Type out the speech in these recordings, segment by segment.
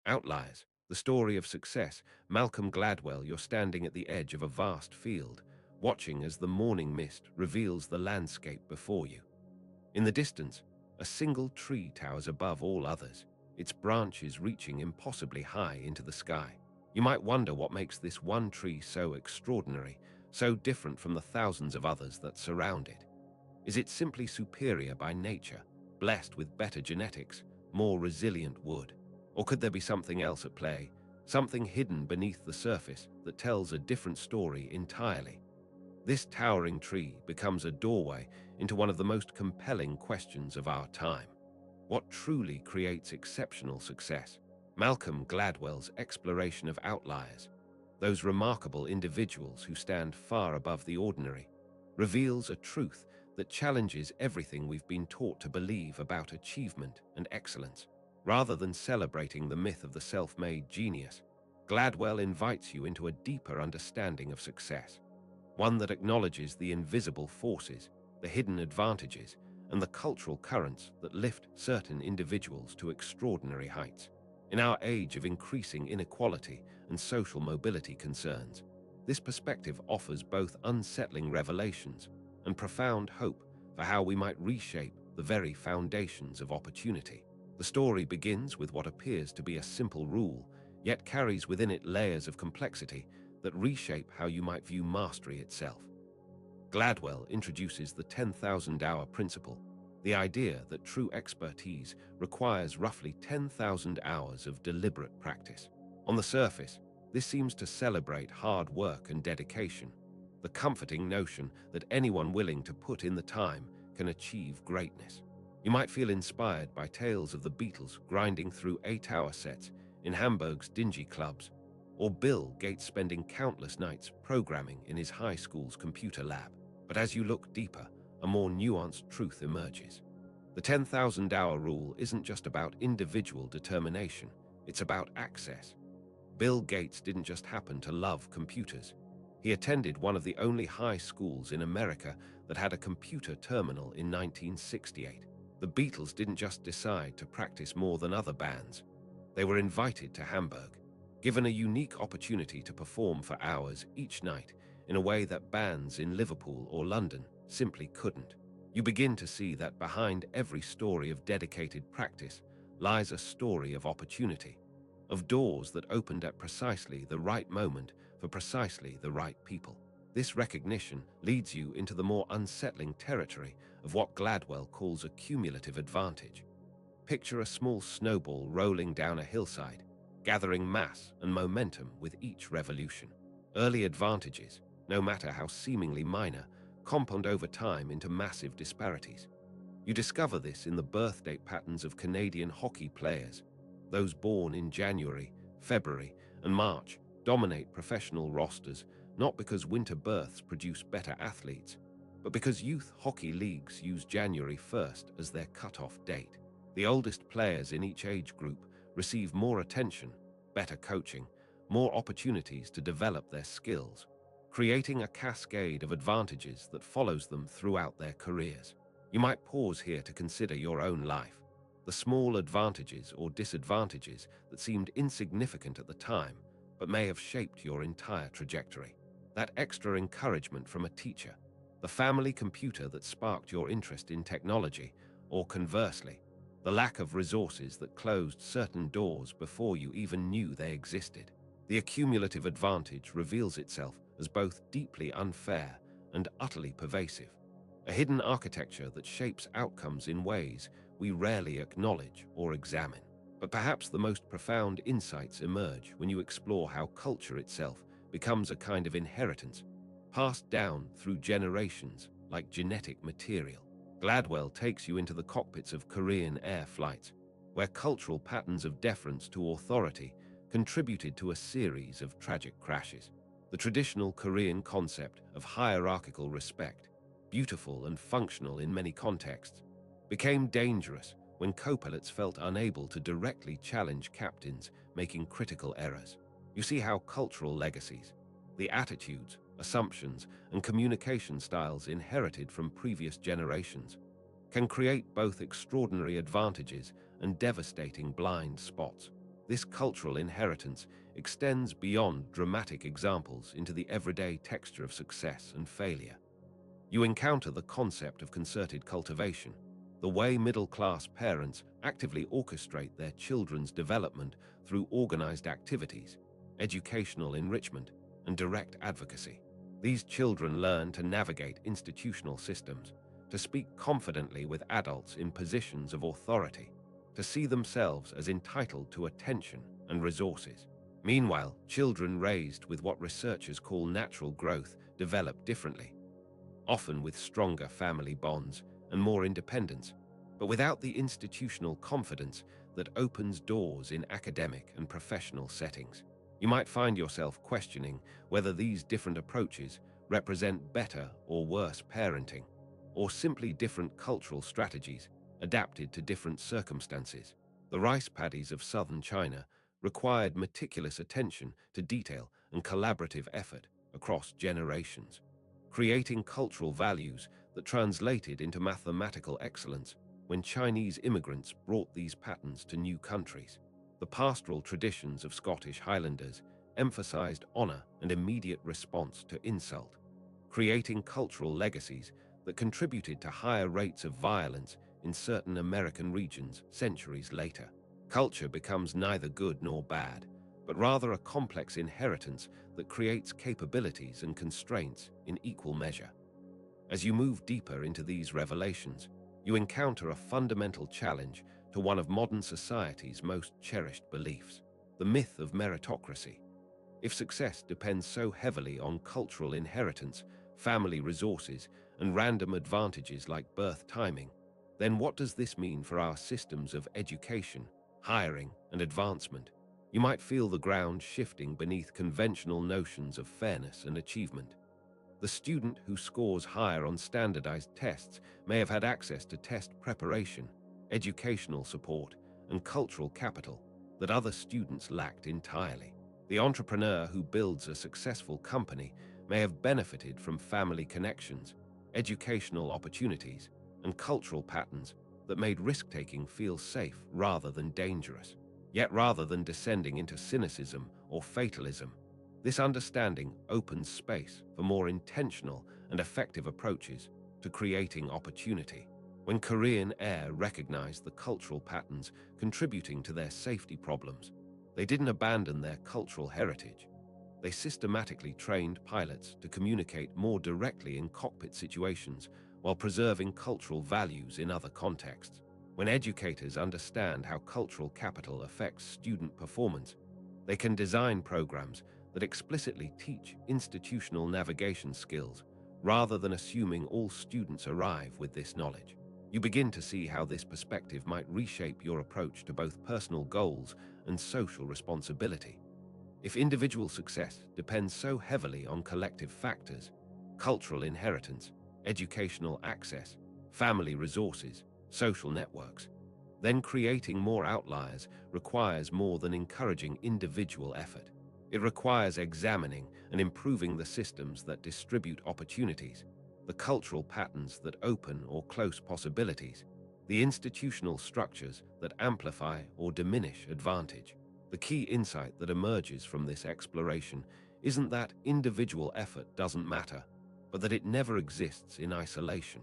Outliers, the story of success. Malcolm Gladwell, you're standing at the edge of a vast field, watching as the morning mist reveals the landscape before you. In the distance, a single tree towers above all others, its branches reaching impossibly high into the sky. You might wonder what makes this one tree so extraordinary, so different from the thousands of others that surround it. Is it simply superior by nature, blessed with better genetics, more resilient wood? Or could there be something else at play, something hidden beneath the surface that tells a different story entirely? This towering tree becomes a doorway into one of the most compelling questions of our time. What truly creates exceptional success? Malcolm Gladwell's exploration of outliers, those remarkable individuals who stand far above the ordinary, reveals a truth that challenges everything we've been taught to believe about achievement and excellence. Rather than celebrating the myth of the self-made genius, Gladwell invites you into a deeper understanding of success, one that acknowledges the invisible forces, the hidden advantages, and the cultural currents that lift certain individuals to extraordinary heights. In our age of increasing inequality and social mobility concerns, this perspective offers both unsettling revelations and profound hope for how we might reshape the very foundations of opportunity. The story begins with what appears to be a simple rule, yet carries within it layers of complexity that reshape how you might view mastery itself. Gladwell introduces the 10,000-hour principle, the idea that true expertise requires roughly 10,000 hours of deliberate practice. On the surface, this seems to celebrate hard work and dedication, the comforting notion that anyone willing to put in the time can achieve greatness. You might feel inspired by tales of the Beatles grinding through 8-hour sets in Hamburg's dingy clubs, or Bill Gates spending countless nights programming in his high school's computer lab. But as you look deeper, a more nuanced truth emerges. The 10,000-hour rule isn't just about individual determination, it's about access. Bill Gates didn't just happen to love computers. He attended one of the only high schools in America that had a computer terminal in 1968. The Beatles didn't just decide to practice more than other bands. They were invited to Hamburg, given a unique opportunity to perform for hours each night in a way that bands in Liverpool or London simply couldn't. You begin to see that behind every story of dedicated practice lies a story of opportunity, of doors that opened at precisely the right moment for precisely the right people. This recognition leads you into the more unsettling territory of what Gladwell calls a cumulative advantage. Picture a small snowball rolling down a hillside, gathering mass and momentum with each revolution. Early advantages, no matter how seemingly minor, compound over time into massive disparities. You discover this in the birth date patterns of Canadian hockey players. Those born in January, February, and March dominate professional rosters not because winter births produce better athletes, but because youth hockey leagues use January 1st as their cutoff date. The oldest players in each age group receive more attention, better coaching, more opportunities to develop their skills, creating a cascade of advantages that follows them throughout their careers. You might pause here to consider your own life, the small advantages or disadvantages that seemed insignificant at the time, but may have shaped your entire trajectory. That extra encouragement from a teacher, the family computer that sparked your interest in technology, or conversely, the lack of resources that closed certain doors before you even knew they existed. The accumulative advantage reveals itself as both deeply unfair and utterly pervasive, a hidden architecture that shapes outcomes in ways we rarely acknowledge or examine. But perhaps the most profound insights emerge when you explore how culture itself becomes a kind of inheritance, passed down through generations like genetic material. Gladwell takes you into the cockpits of Korean air flights, where cultural patterns of deference to authority contributed to a series of tragic crashes. The traditional Korean concept of hierarchical respect, beautiful and functional in many contexts, became dangerous when co-pilots felt unable to directly challenge captains making critical errors. You see how cultural legacies, the attitudes, assumptions, and communication styles inherited from previous generations, can create both extraordinary advantages and devastating blind spots. This cultural inheritance extends beyond dramatic examples into the everyday texture of success and failure. You encounter the concept of concerted cultivation, the way middle-class parents actively orchestrate their children's development through organized activities, educational enrichment, and direct advocacy. These children learn to navigate institutional systems, to speak confidently with adults in positions of authority, to see themselves as entitled to attention and resources. Meanwhile, children raised with what researchers call natural growth develop differently, often with stronger family bonds and more independence, but without the institutional confidence that opens doors in academic and professional settings. You might find yourself questioning whether these different approaches represent better or worse parenting, or simply different cultural strategies adapted to different circumstances. The rice paddies of southern China required meticulous attention to detail and collaborative effort across generations, creating cultural values that translated into mathematical excellence when Chinese immigrants brought these patterns to new countries. The pastoral traditions of Scottish Highlanders emphasized honor and immediate response to insult, creating cultural legacies that contributed to higher rates of violence in certain American regions centuries later. Culture becomes neither good nor bad, but rather a complex inheritance that creates capabilities and constraints in equal measure. As you move deeper into these revelations, you encounter a fundamental challenge to one of modern society's most cherished beliefs: the myth of meritocracy. If success depends so heavily on cultural inheritance, family resources, and random advantages like birth timing, then what does this mean for our systems of education, hiring, and advancement? You might feel the ground shifting beneath conventional notions of fairness and achievement. The student who scores higher on standardized tests may have had access to test preparation, educational support, and cultural capital that other students lacked entirely. The entrepreneur who builds a successful company may have benefited from family connections, educational opportunities, and cultural patterns that made risk-taking feel safe rather than dangerous. Yet rather than descending into cynicism or fatalism, this understanding opens space for more intentional and effective approaches to creating opportunity. When Korean Air recognized the cultural patterns contributing to their safety problems, they didn't abandon their cultural heritage. They systematically trained pilots to communicate more directly in cockpit situations while preserving cultural values in other contexts. When educators understand how cultural capital affects student performance, they can design programs that explicitly teach institutional navigation skills rather than assuming all students arrive with this knowledge. You begin to see how this perspective might reshape your approach to both personal goals and social responsibility. If individual success depends so heavily on collective factors, cultural inheritance, educational access, family resources, social networks, then creating more outliers requires more than encouraging individual effort. It requires examining and improving the systems that distribute opportunities, the cultural patterns that open or close possibilities, the institutional structures that amplify or diminish advantage. The key insight that emerges from this exploration isn't that individual effort doesn't matter, but that it never exists in isolation.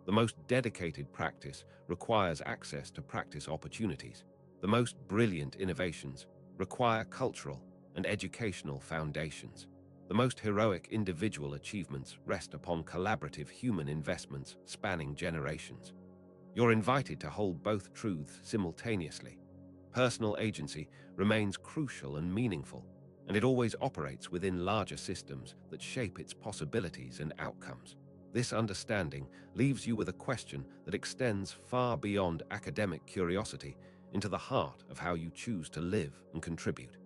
The most dedicated practice requires access to practice opportunities. The most brilliant innovations require cultural and educational foundations. The most heroic individual achievements rest upon collaborative human investments spanning generations. You're invited to hold both truths simultaneously. Personal agency remains crucial and meaningful, and it always operates within larger systems that shape its possibilities and outcomes. This understanding leaves you with a question that extends far beyond academic curiosity into the heart of how you choose to live and contribute.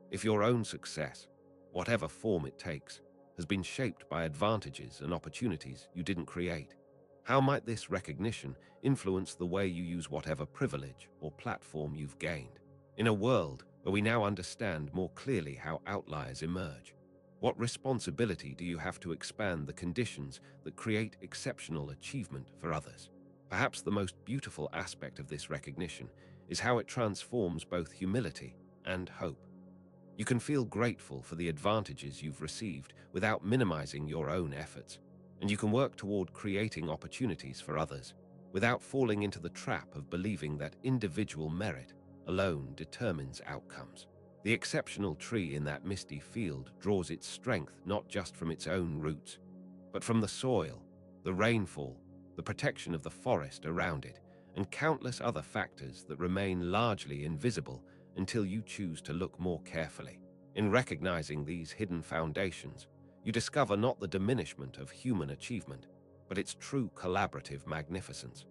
If your own success, whatever form it takes, has been shaped by advantages and opportunities you didn't create, how might this recognition influence the way you use whatever privilege or platform you've gained? In a world where we now understand more clearly how outliers emerge, what responsibility do you have to expand the conditions that create exceptional achievement for others? Perhaps the most beautiful aspect of this recognition is how it transforms both humility and hope. You can feel grateful for the advantages you've received without minimizing your own efforts, and you can work toward creating opportunities for others without falling into the trap of believing that individual merit alone determines outcomes. The exceptional tree in that misty field draws its strength not just from its own roots, but from the soil, the rainfall, the protection of the forest around it, and countless other factors that remain largely invisible until you choose to look more carefully. In recognizing these hidden foundations, you discover not the diminishment of human achievement, but its true collaborative magnificence.